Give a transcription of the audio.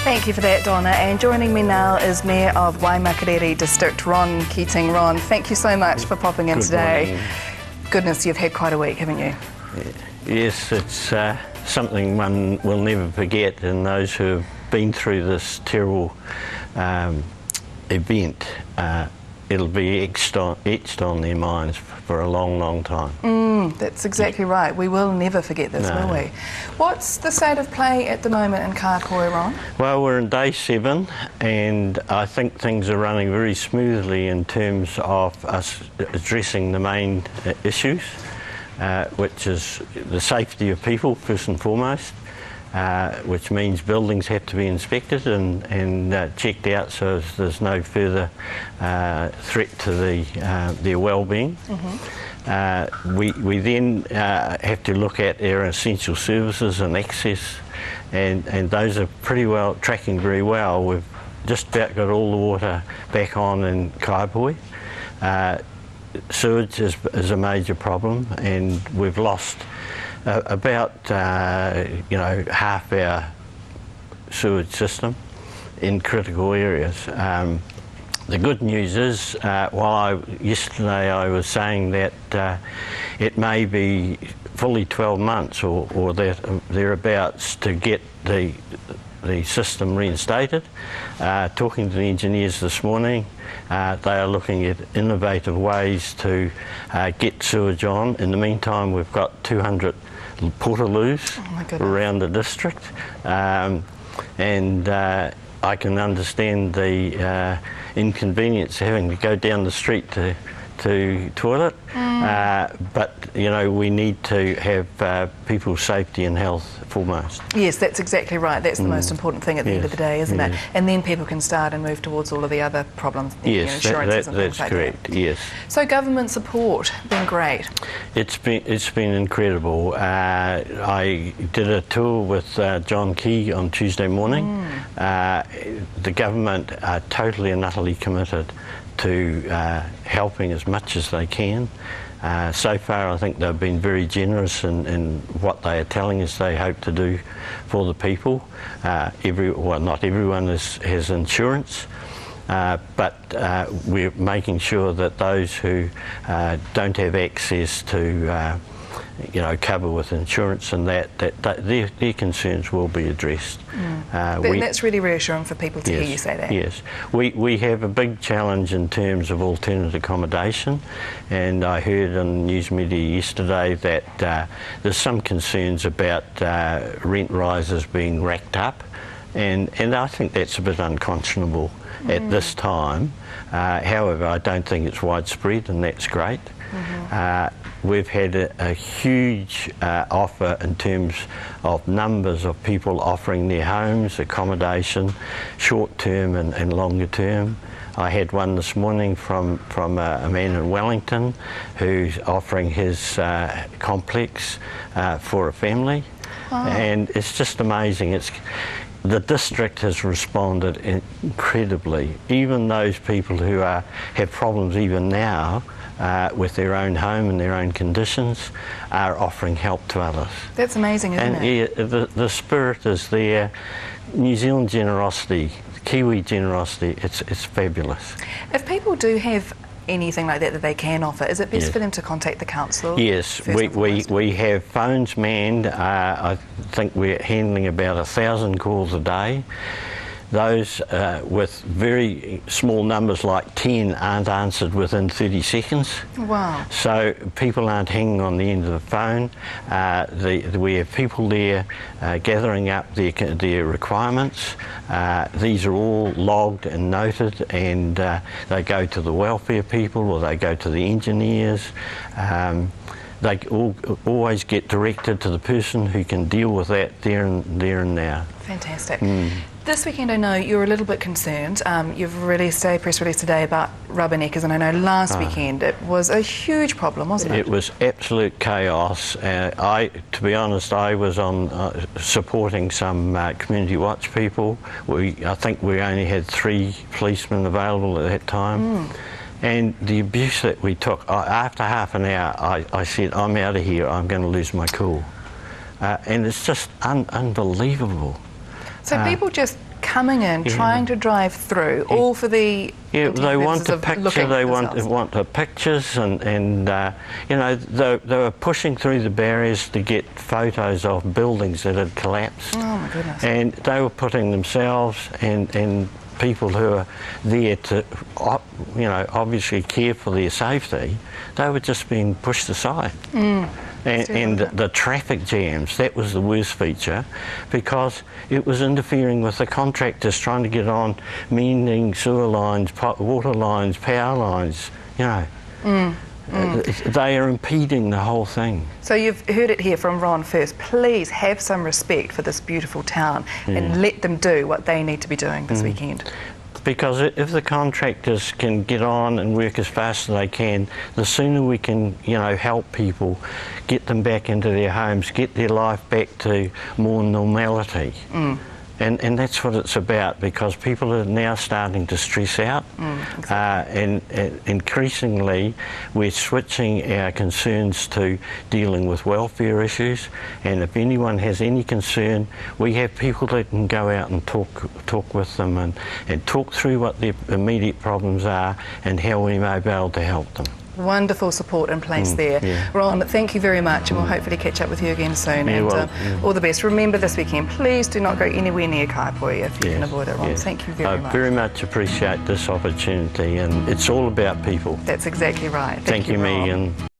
Thank you for that, Donna. And joining me now is Mayor of Waimakariri District, Ron Keating. Ron, thank you so much for popping in today. Morning. Goodness, you've had quite a week, haven't you? Yes, it's something one will never forget, and those who have been through this terrible event, it'll be etched on their minds for a long, long time. That's exactly right. We will never forget this, will we? What's the state of play at the moment in Kaipoi, Ron? Well, we're in day 7, and I think things are running very smoothly in terms of us addressing the main issues, which is the safety of people, first and foremost, which means buildings have to be inspected and checked out so there's no further threat to their well-being. We then have to look at our essential services and access, and those are pretty well tracking very well. We've just about got all the water back on in Kaipoi. Sewage is a major problem, and we've lost about half our sewage system in critical areas. The good news is, yesterday I was saying that it may be fully 12 months or thereabouts to get the system reinstated. Talking to the engineers this morning, they are looking at innovative ways to get sewage on. In the meantime, we've got 200 portaloos around the district, and I can understand the inconvenience having to go down the street to toilet, but we need to have people's safety and health foremost. Yes, that's exactly right. That's the most important thing at the end of the day, isn't it? And then people can start and move towards all of the other problems, yes, insurances and things like correct. That. Yes. So government support been great. It's been incredible. I did a tour with John Key on Tuesday morning. The government are totally and utterly committed to helping as much as they can. So far, I think they've been very generous in what they are telling us they hope to do for the people. Not everyone has insurance, but we're making sure that those who don't have access to cover with insurance and that their concerns will be addressed. That's really reassuring for people to hear you say that. Yes. We have a big challenge in terms of alternate accommodation, and I heard on the news media yesterday that there's some concerns about rent rises being racked up, and I think that's a bit unconscionable at this time. However, I don't think it's widespread, and that's great. We've had a huge offer in terms of numbers of people offering their homes, accommodation, short-term and longer-term. I had one this morning from a man in Wellington who's offering his complex for a family. And it's just amazing. The district has responded incredibly. Even those people who have problems even now with their own home and their own conditions are offering help to others. That's amazing, isn't it? Yeah, the spirit is there. New Zealand generosity, Kiwi generosity, it's fabulous. If people do have anything like that they can offer, is it best for them to contact the council? Yes, we have phones manned. I think we're handling about 1,000 calls a day. Those with very small numbers like 10 aren't answered within 30 seconds. Wow. So people aren't hanging on the end of the phone. We have people there gathering up their requirements. These are all logged and noted, and they go to the welfare people or they go to the engineers. They always get directed to the person who can deal with that there and now. Fantastic. This weekend, I know you're a little bit concerned. You've released a press release today about rubberneckers, and I know last weekend it was a huge problem, wasn't it? It was absolute chaos. To be honest, I was on supporting some community watch people. I think we only had 3 policemen available at that time. And the abuse that we took, after half an hour, I said, I'm out of here, I'm going to lose my cool. And it's just unbelievable. So people just coming in, trying to drive through, all for the yeah, they want the of picture. looking They at want themselves. the pictures, and you know, they were pushing through the barriers to get photos of buildings that had collapsed. Oh my goodness! And they were putting themselves and people who are there to, you know, obviously care for their safety. They were just being pushed aside. And the traffic jams, that was the worst feature, because it was interfering with the contractors trying to get on, mending sewer lines, water lines, power lines, you know. They are impeding the whole thing. So you've heard it here from Ron first. Please have some respect for this beautiful town and let them do what they need to be doing this weekend. Because if the contractors can get on and work as fast as they can, the sooner we can, you know, help people, get them back into their homes, get their life back to more normality. And that's what it's about, because people are now starting to stress out. And increasingly we're switching our concerns to dealing with welfare issues, and if anyone has any concern, we have people that can go out and talk with them and talk through what their immediate problems are and how we may be able to help them. Wonderful support in place there. Ron, thank you very much, and we'll hopefully catch up with you again soon. All the best. Remember this weekend, please do not go anywhere near Kaipoi if you can avoid it, Ron. Thank you very much. I very much appreciate this opportunity, and it's all about people. That's exactly right. Thank you, Ron. Megan.